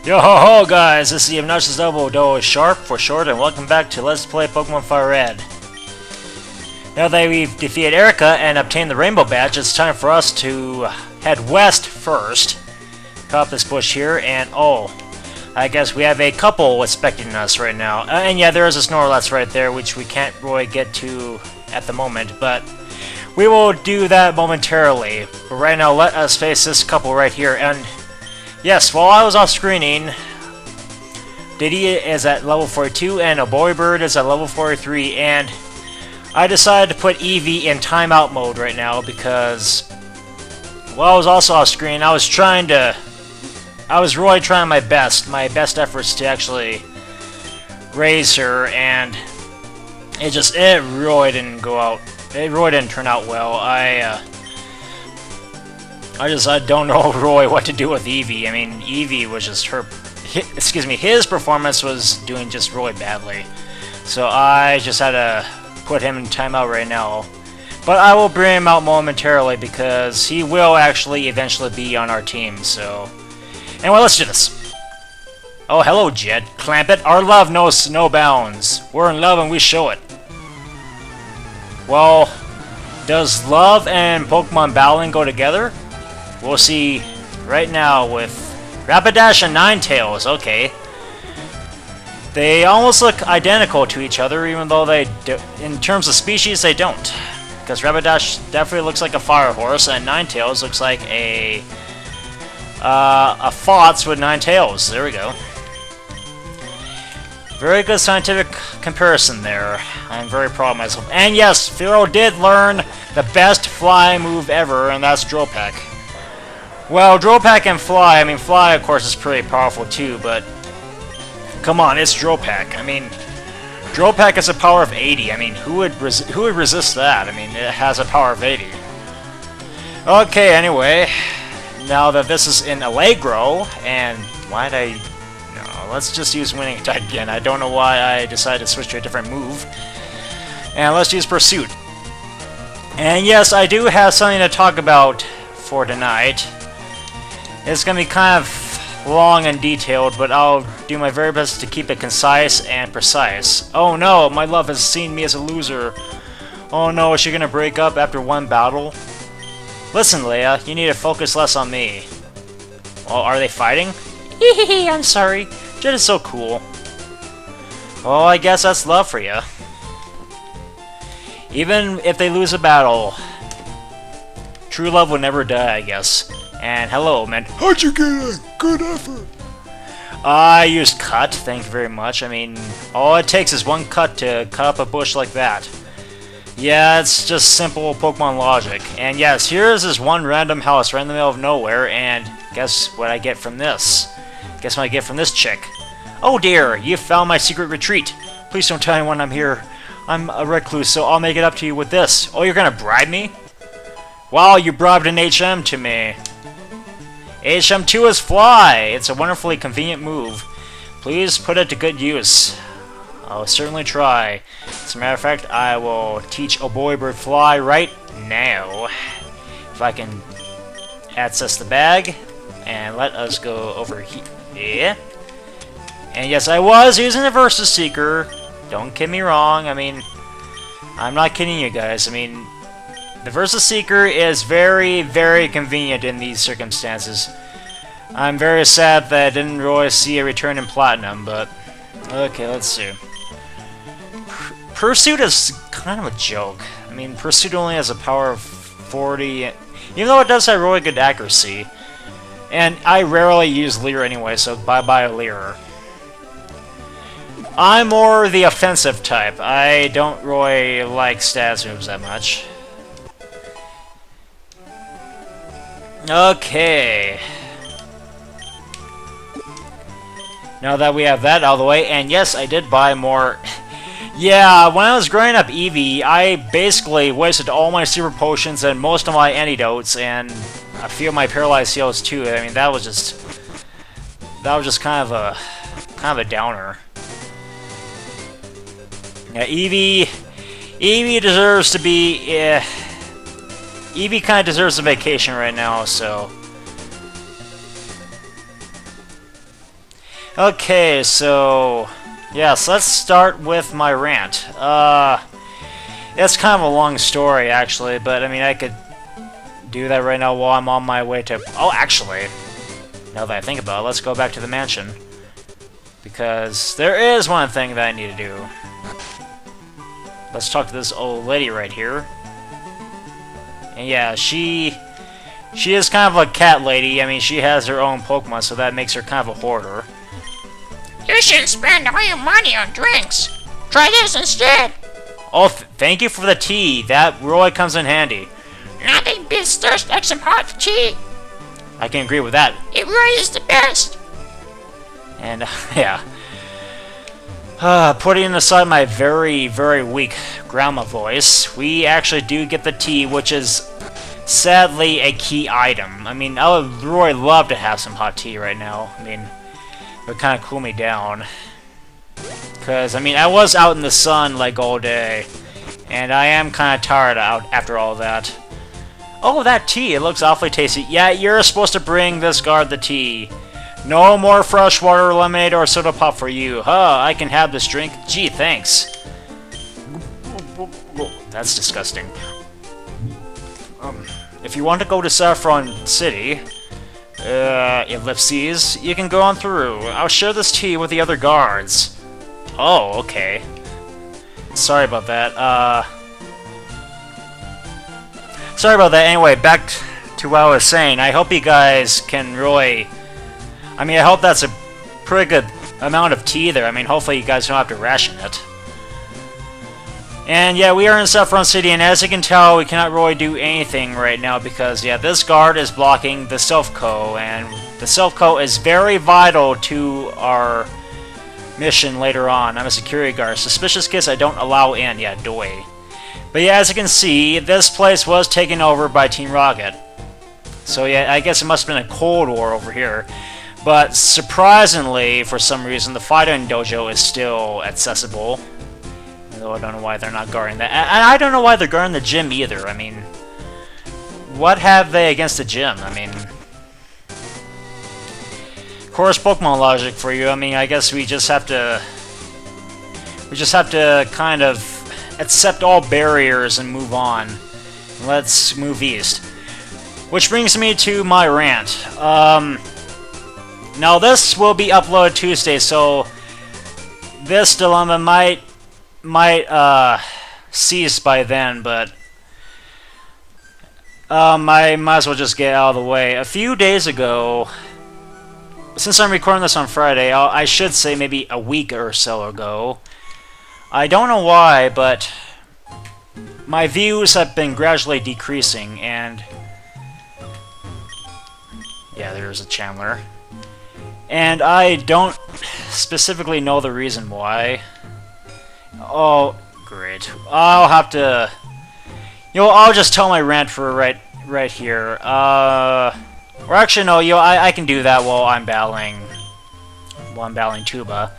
Yo ho ho guys, this is the obnoxiousoboe Sharp for short, and welcome back to Let's Play Pokemon Fire Red. Now that we've defeated Erica and obtained the Rainbow Badge, it's time for us to head west first. Cut up this bush here, and oh, I guess we have a couple expecting us right now. And yeah, there is a Snorlax right there, which we can't really get to at the moment, but we will do that momentarily. But right now, let us face this couple right here, and yes, while I was off screening, Diddy is at level 42 and a Boy Bird is at level 43, and I decided to put Eevee in timeout mode right now because while I was also off screen, I was really trying my best efforts to actually raise her, and it really didn't go out. It really didn't turn out well. I don't know really what to do with Eevee. I mean, Eevee was just his performance was doing just really badly. So I just had to put him in timeout right now. But I will bring him out momentarily because he will actually eventually be on our team, so... Anyway, let's do this. Oh, hello, Jed. Clamp it. Our love knows no bounds. We're in love and we show it. Well, does love and Pokemon battling go together? We'll see right now with Rapidash and Ninetales. Okay. They almost look identical to each other, even though in terms of species, they don't. Because Rapidash definitely looks like a fire horse, and Ninetales looks like a Fox with 9 tails. There we go. Very good scientific comparison there. I'm very proud of myself. And yes, Firo did learn the best fly move ever, and that's Drill Peck. Well, Drill Peck and Fly, I mean, Fly, of course, is pretty powerful too, but come on, it's Drill Peck. I mean, Drill Peck has a power of 80. I mean, who would resist that? I mean, it has a power of 80. Okay, anyway, now that this is in Allegro, and why'd I... No, let's just use Winning Attack again. I don't know why I decided to switch to a different move. And let's use Pursuit. And yes, I do have something to talk about for tonight. It's going to be kind of long and detailed, but I'll do my very best to keep it concise and precise. Oh no, my love has seen me as a loser. Oh no, is she going to break up after one battle? Listen, Leia, you need to focus less on me. Well, are they fighting? Hehehe, I'm sorry. Jed is so cool. Well, I guess that's love for you. Even if they lose a battle, true love will never die, I guess. And hello, man. How'd you get in? Good effort. I used cut, thank you very much. I mean, all it takes is one cut to cut up a bush like that. Yeah, it's just simple Pokemon logic. And yes, here's this one random house right in the middle of nowhere, and guess what I get from this? Guess what I get from this chick? Oh dear, you found my secret retreat. Please don't tell anyone I'm here. I'm a recluse, so I'll make it up to you with this. Oh, you're gonna bribe me? Wow, you bribed an HM to me. HM2 is Fly! It's a wonderfully convenient move. Please put it to good use. I'll certainly try. As a matter of fact, I will teach a Boy Bird Fly right now. If I can access the bag, and let us go over here. Yeah. And yes, I was using the Versus Seeker. Don't get me wrong, I mean, I'm not kidding you guys. I mean, the Versus Seeker is very, very convenient in these circumstances. I'm very sad that I didn't really see a return in Platinum, but... Okay, let's see. Pursuit is kind of a joke. I mean, Pursuit only has a power of 40, even though it does have really good accuracy. And I rarely use Leer anyway, so bye-bye Leer. I'm more the offensive type. I don't really like status moves that much. Okay. Now that we have that out of the way, and yes, I did buy more... Yeah, when I was growing up Eevee, I basically wasted all my super potions and most of my antidotes, and a few of my paralyzed heals too. I mean, that was just kind of a downer. Yeah, Eevee deserves to be... Eevee kind of deserves a vacation right now, so... Okay, so... yes, let's start with my rant. It's kind of a long story, actually, but I mean, I could do that right now while I'm on my way to... oh, actually, now that I think about it, let's go back to the mansion. Because there is one thing that I need to do. Let's talk to this old lady right here. And yeah, she is kind of a cat lady. I mean, she has her own Pokemon, so that makes her kind of a hoarder. You shouldn't spend all your money on drinks. Try this instead. Oh, thank you for the tea. That really comes in handy. Nothing beats thirst like some hot tea. I can agree with that. It really is the best. And, yeah. Putting aside my very, very weak grandma voice, we actually do get the tea, which is sadly a key item. I mean, I would really love to have some hot tea right now. I mean, it would kind of cool me down. Because, I mean, I was out in the sun, like, all day. And I am kind of tired out after all that. Oh, that tea, it looks awfully tasty. Yeah, you're supposed to bring this guard the tea. No more freshwater lemonade or soda pop for you. Huh, I can have this drink. Gee, thanks. That's disgusting. If you want to go to Saffron City, ellipses, you can go on through. I'll share this tea with the other guards. Oh, okay. Sorry about that. Sorry about that. Anyway, back to what I was saying. I hope you guys can really... I mean, I hope that's a pretty good amount of tea there. I mean, hopefully you guys don't have to ration it. And yeah, we are in Saffron City, and as you can tell, we cannot really do anything right now because, yeah, this guard is blocking the Self-Co, and the Self-Co is very vital to our mission later on. I'm a security guard. Suspicious kids I don't allow in. Yeah, doy. But yeah, as you can see, this place was taken over by Team Rocket. So yeah, I guess it must have been a Cold War over here. But surprisingly, for some reason, the Fighting Dojo is still accessible. Though I don't know why they're not guarding that. And I don't know why they're guarding the gym either. I mean, what have they against the gym? I mean, of course, Pokemon logic for you. I mean, I guess we just have to kind of accept all barriers and move on. Let's move east. Which brings me to my rant. Now this will be uploaded Tuesday, so this dilemma might cease by then, but I might as well just get out of the way. A few days ago, since I'm recording this on Friday, I should say maybe a week or so ago, I don't know why, but my views have been gradually decreasing, and yeah, there's a Chandler. And I don't specifically know the reason why. Oh, great. I'll have to... You know, I'll just tell my rant for right here. Or actually, no, you know, I can do that while I'm battling Tuba.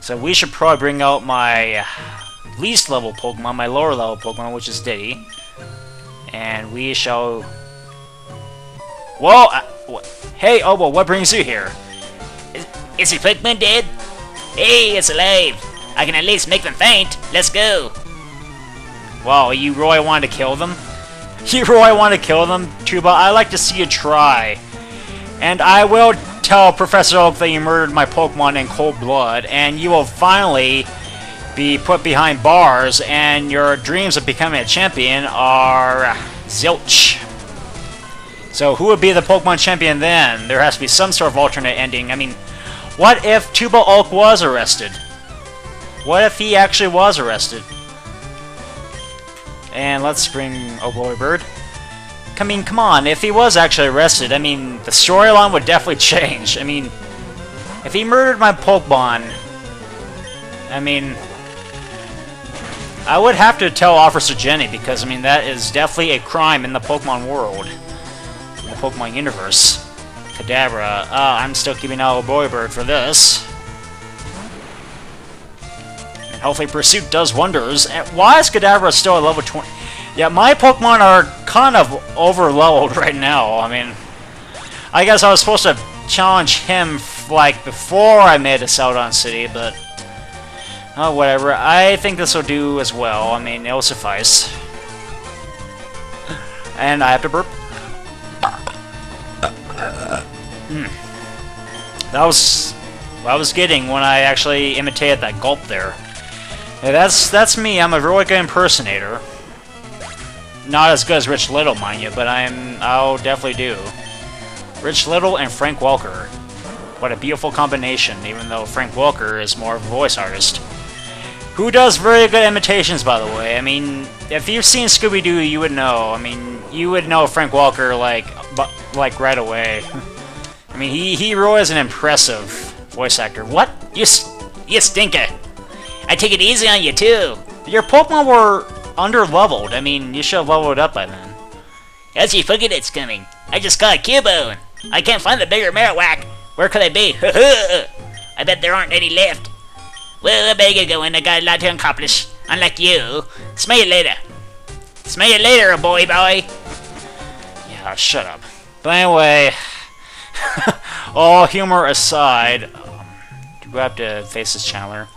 So we should probably bring out my least level Pokemon, my lower level Pokemon, which is Diddy. And we shall... Whoa! Hey, Obo, what brings you here? Is the Pokemon dead? Hey, it's alive. I can at least make them faint. Let's go. Wow, you really want to kill them? You really want to kill them, Tuba? I like to see you try. And I will tell Professor Oak that you murdered my Pokemon in cold blood, and you will finally be put behind bars, and your dreams of becoming a champion are zilch. So who would be the Pokemon champion then? There has to be some sort of alternate ending. I mean, what if Tuba Ulk was arrested? What if he actually was arrested? And let's bring Oboe Bird. I mean, come on, if he was actually arrested, I mean, the storyline would definitely change. I mean, if he murdered my Pokemon, I mean, I would have to tell Officer Jenny, because, I mean, that is definitely a crime in the Pokemon world. In the Pokemon universe. Kadabra. I'm still keeping out Oboe Bird for this. And hopefully Pursuit does wonders. And why is Kadabra still at level 20? Yeah, my Pokemon are kind of over-leveled right now. I mean, I guess I was supposed to challenge him like, before I made a Celadon City, but... oh, whatever. I think this will do as well. I mean, it'll suffice. And I have to burp. That was what I was getting when I actually imitated that gulp there. Yeah, that's me. I'm a really good impersonator. Not as good as Rich Little, mind you, but I'll definitely do. Rich Little and Frank Welker. What a beautiful combination, even though Frank Welker is more of a voice artist. Who does very good imitations, by the way. I mean, if you've seen Scooby-Doo, you would know. I mean, you would know Frank Welker, like right away. I mean, he really is an impressive voice actor. What? You stinker. I take it easy on you, too. Your Pokemon were under-leveled. I mean, you should have leveled up by then. As you forget it's coming. I just caught a Cubone. I can't find the bigger Marowak. Where could they be? I bet there aren't any left. Well, I better get going. I got a lot to accomplish. Unlike you. Smell you later. Smell you later, boy. Yeah, shut up. But anyway, all humor aside, do we have to face this channeler?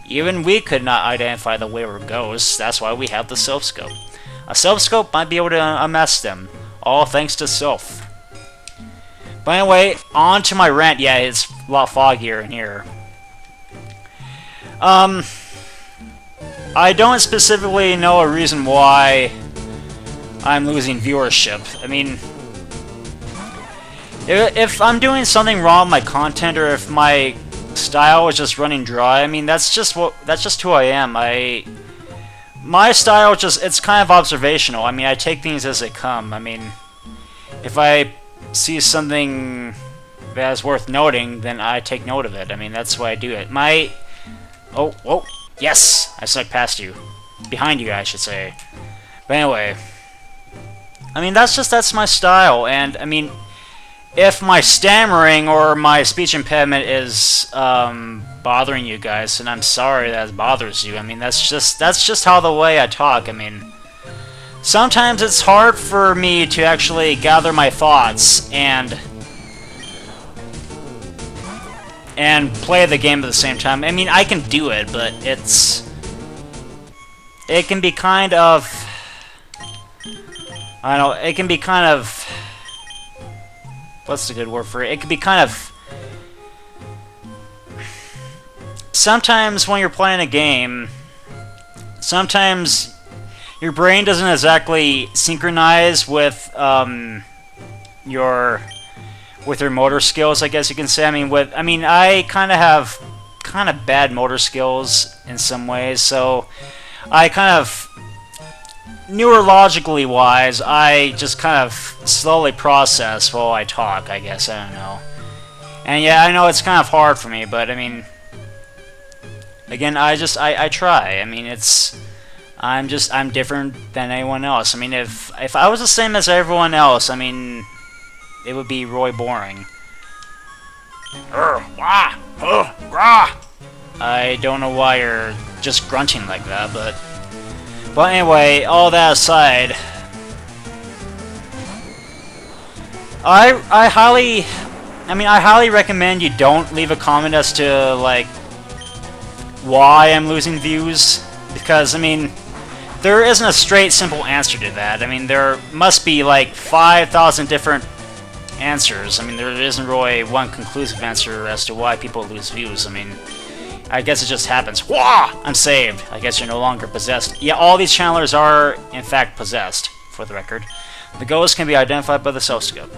Even we could not identify the wayward ghosts. That's why we have the Sylph Scope. A Sylph Scope might be able to unmask them. All thanks to Sylph. But anyway, on to my rant. Yeah, it's a lot foggier in here. I don't specifically know a reason why I'm losing viewership. I mean, if I'm doing something wrong with my content, or if my style is just running dry, I mean, that's just who I am. My style it's kind of observational. I mean, I take things as they come. I mean, if I see something that is worth noting, then I take note of it. I mean, that's why I do it. Oh, yes! I snuck past you. Behind you, I should say. But anyway, I mean, that's my style, and, I mean, if my stammering or my speech impediment is, bothering you guys, and I'm sorry that bothers you. I mean, that's just how the way I talk. I mean, sometimes it's hard for me to actually gather my thoughts and play the game at the same time. I mean, I can do it, but it can be kind of, I don't know, it can be kind of, what's the good word for it? It can be kind of, sometimes when you're playing a game, sometimes your brain doesn't exactly synchronize with your motor skills, I guess you can say. I mean, I kind of have bad motor skills in some ways, so I kind of, neurologically wise, I just kind of slowly process while I talk, I guess. I don't know. And yeah, I know it's kind of hard for me, but I mean, again, I try. I mean, I'm different than anyone else. I mean, if I was the same as everyone else, I mean, it would be really boring. I don't know why you're just grunting like that, but anyway, all that aside, I highly recommend you don't leave a comment as to, like, why I'm losing views, because, I mean, there isn't a straight, simple answer to that. I mean, there must be, like, 5,000 different answers. I mean, there isn't really one conclusive answer as to why people lose views. I mean, I guess it just happens. Wah! I'm saved. I guess you're no longer possessed. Yeah, all these channelers are, in fact, possessed, for the record. The ghosts can be identified by the Sylph Scope.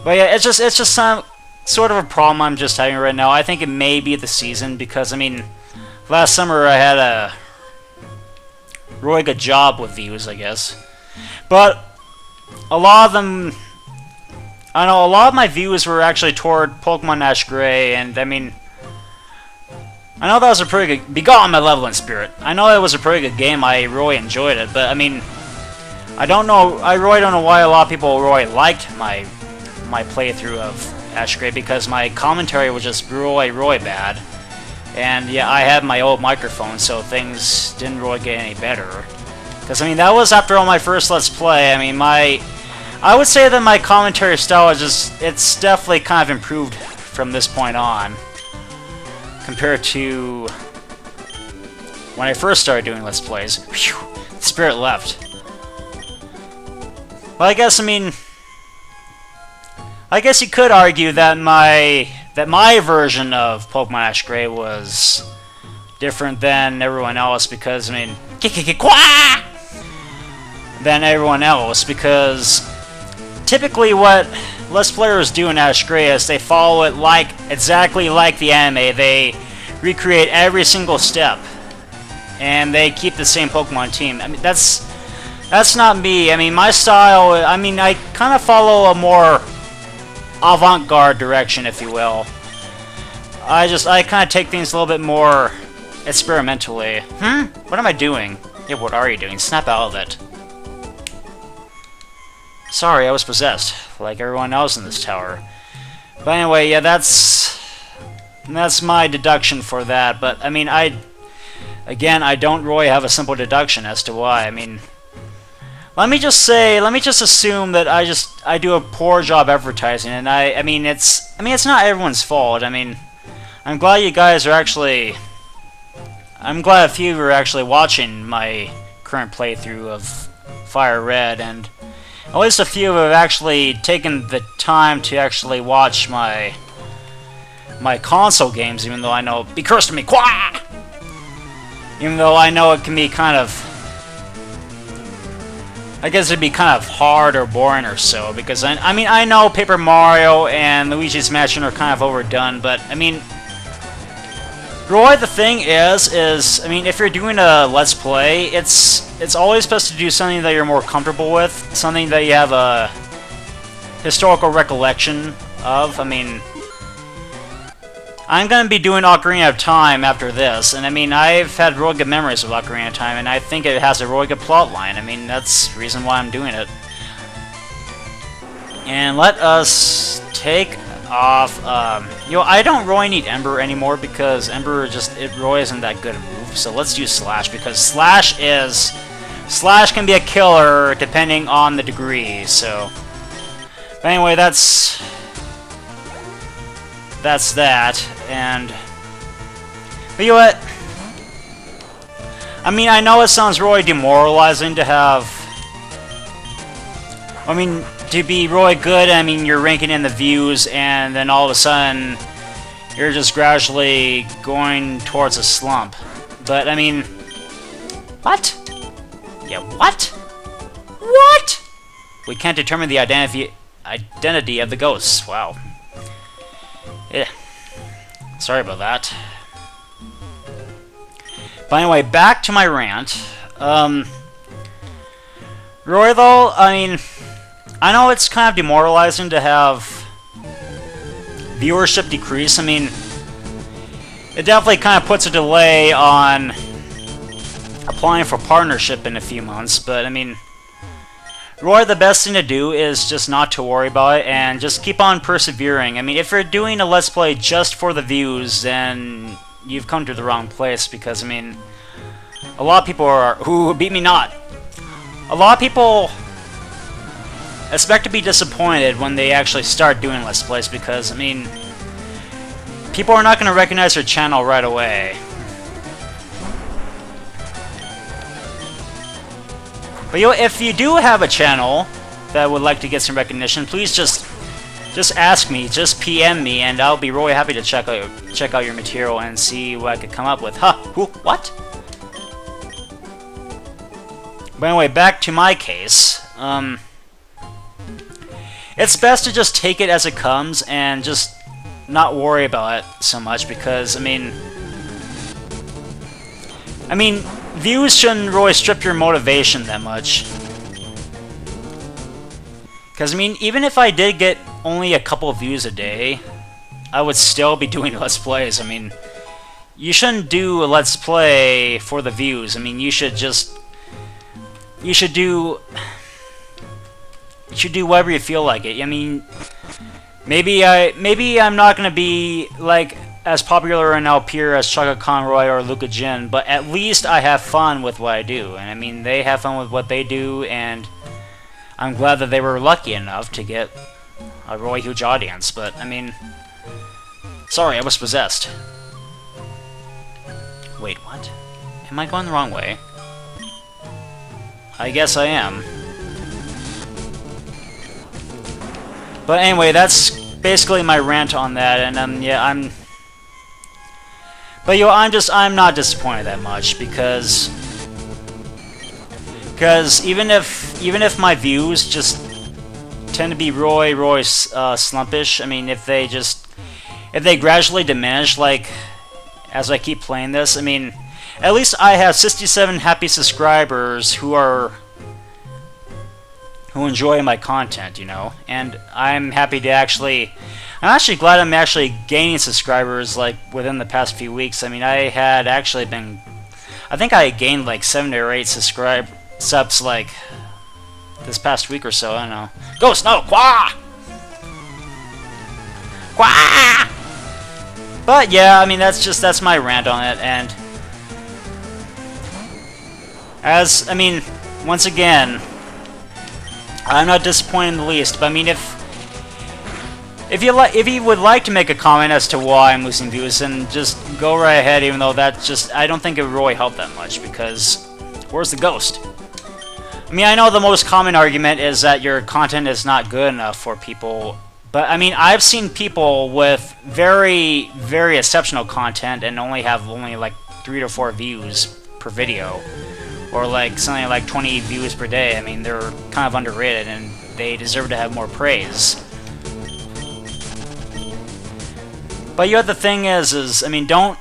But yeah, it's just some sort of a problem I'm just having right now. I think it may be the season, because, I mean, last summer I had a really good job with views, I guess. But a lot of them, I know, a lot of my views were actually toward Pokemon Ash Gray, and I mean, I know that was a pretty good, Begone Malevolent Spirit. I know it was a pretty good game, I really enjoyed it, but I mean, I really don't know why a lot of people really liked my playthrough of Ash Gray, because my commentary was just really bad. And yeah, I had my old microphone, so things didn't really get any better. Because, I mean, that was after all my first Let's Play. I mean, I would say that my commentary style is it's definitely kind of improved from this point on, compared to when I first started doing Let's Plays. Whew, the spirit left. Well, I guess you could argue that my version of Pokemon Ash Gray was different than everyone else because, than everyone else, because typically what Let's Players do in Ash Gray is they follow it exactly like the anime. They recreate every single step, and they keep the same Pokemon team. I mean, that's not me. I mean, my style, I kind of follow a more avant-garde direction, if you will. I kind of take things a little bit more experimentally. What am I doing? Yeah, what are you doing? Snap out of it. Sorry, I was possessed, like everyone else in this tower. But anyway, yeah, that's my deduction for that. But I mean, I don't really have a simple deduction as to why. I mean, let me just assume that I do a poor job advertising, and I mean it's not everyone's fault. I mean, I'm glad a few of you are actually watching my current playthrough of Fire Red, and at least a few have actually taken the time to actually watch my console games, even though I know, be cursed to me, Quah! Even though I know it can be kind of, I guess it'd be kind of hard or boring or so, because I know Paper Mario and Luigi's Mansion are kind of overdone, but I mean, really the thing is, I mean, if you're doing a Let's Play, it's always best to do something that you're more comfortable with, something that you have a historical recollection of. I mean, I'm going to be doing Ocarina of Time after this, and I mean, I've had really good memories of Ocarina of Time, and I think it has a really good plot line. I mean, that's the reason why I'm doing it. And let us take off, I don't really need Ember anymore, because Ember it really isn't that good a move, so let's use Slash, because Slash can be a killer depending on the degree, so. But anyway, that's that, and. But you know what? I mean, I know it sounds really demoralizing to have. I mean, to be really good, I mean, you're ranking in the views, and then all of a sudden, you're just gradually going towards a slump. But, I mean, what? Yeah, what? What? We can't determine the identity of the ghosts. Wow. Yeah. Sorry about that. But anyway, back to my rant. Roy, though, I mean, I know it's kind of demoralizing to have viewership decrease. I mean, it definitely kind of puts a delay on applying for partnership in a few months, but I mean, Roy, the best thing to do is just not to worry about it and just keep on persevering. I mean, if you're doing a Let's Play just for the views, then you've come to the wrong place, because I mean, a lot of people who beat me not. A lot of people expect to be disappointed when they actually start doing Let's Plays, because, I mean, people are not going to recognize your channel right away. But if you do have a channel that would like to get some recognition, please just ask me, just PM me, and I'll be really happy to check out your material and see what I could come up with. Huh? Who? What? But anyway, back to my case. It's best to just take it as it comes and just not worry about it so much, because I mean, views shouldn't really strip your motivation that much. Because I mean, even if I did get only a couple of views a day, I would still be doing Let's Plays. I mean, you shouldn't do a Let's Play for the views. I mean, you should do whatever you feel like it. I mean, maybe I'm not gonna be like as popular and appear as Chaka Conroy or Luca Jin, but at least I have fun with what I do, and I mean, they have fun with what they do, and I'm glad that they were lucky enough to get a really huge audience. But I mean, Sorry, I was possessed. Wait, what? Am I going the wrong way? I guess I am. But anyway, that's basically my rant on that, and yeah, But yo, I'm not disappointed that much because even if my views just tend to be really slumpish, I mean, if they gradually diminish, like as I keep playing this, I mean, at least I have 67 happy subscribers who enjoy my content, you know, and I'm happy to I'm actually glad I'm actually gaining subscribers, like, within the past few weeks. I mean, I think I gained, like, 7 or 8 subs, like, this past week or so, I don't know. Ghost, no! Quah! Quah! But, yeah, I mean, that's my rant on it, and once again, I'm not disappointed in the least, but I mean, if you would like to make a comment as to why I'm losing views, then just go right ahead, even though I don't think it would really help that much, because where's the ghost? I mean, I know the most common argument is that your content is not good enough for people, but I mean, I've seen people with very, very exceptional content and only like 3 to 4 views per video, or like something like 20 views per day. I mean, they're kind of underrated and they deserve to have more praise. But you know, the thing is I mean, don't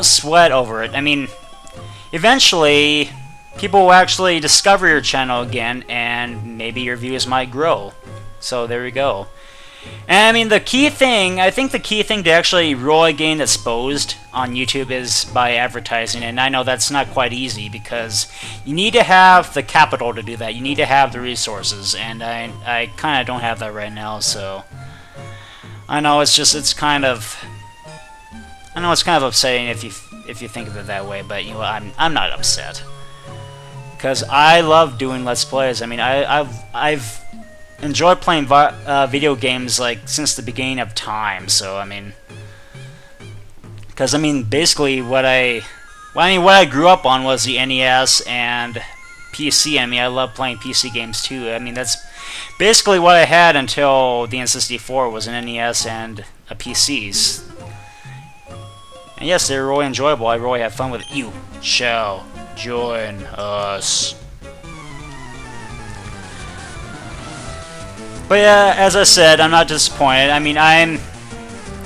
sweat over it. I mean, eventually people will actually discover your channel again, and maybe your views might grow. So there we go. And I mean, I think the key thing to actually really gain exposed on YouTube is by advertising, and I know that's not quite easy because you need to have the capital to do that. You need to have the resources, and I kind of don't have that right now, so I know it's kind of upsetting if you think of it that way, but you know, I'm not upset because I love doing Let's Plays. I mean, I've enjoyed playing video games like since the beginning of time. So I mean, because I mean, basically what I grew up on was the NES and PC. I mean, I love playing PC games too. I mean, that's basically what I had until the N64 was an NES and a PCs. And yes, they were really enjoyable. I really had fun with it. You shall join us. But yeah, as I said, I'm not disappointed. I mean,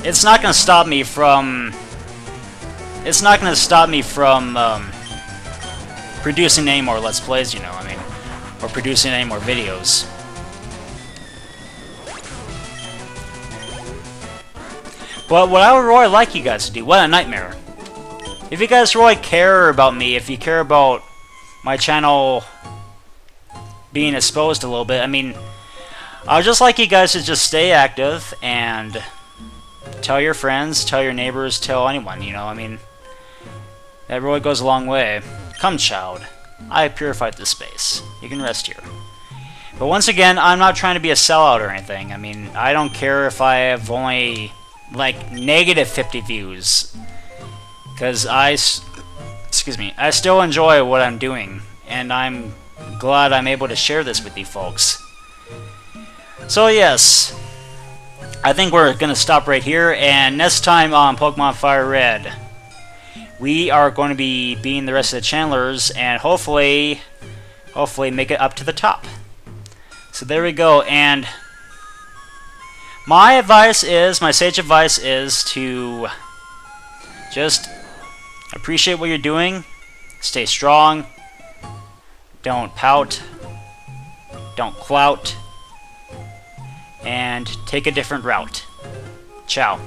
it's not going to stop me from producing any more Let's Plays, you know, I mean, or producing any more videos. But what I would really like you guys to do, what a nightmare. If you guys really care about me, if you care about my channel being exposed a little bit, I mean, I would just like you guys to just stay active and tell your friends, tell your neighbors, tell anyone, you know, I mean, that really goes a long way. Come, child. I have purified this space. You can rest here. But once again, I'm not trying to be a sellout or anything. I mean, I don't care if I have only, like, negative 50 views. Because I still enjoy what I'm doing. And I'm glad I'm able to share this with you folks. So yes, I think we're going to stop right here, and next time on Pokemon Fire Red, we are going to be beating the rest of the channelers, and hopefully make it up to the top. So there we go, and my sage advice is to just appreciate what you're doing, stay strong, don't pout, don't clout, and take a different route. Ciao.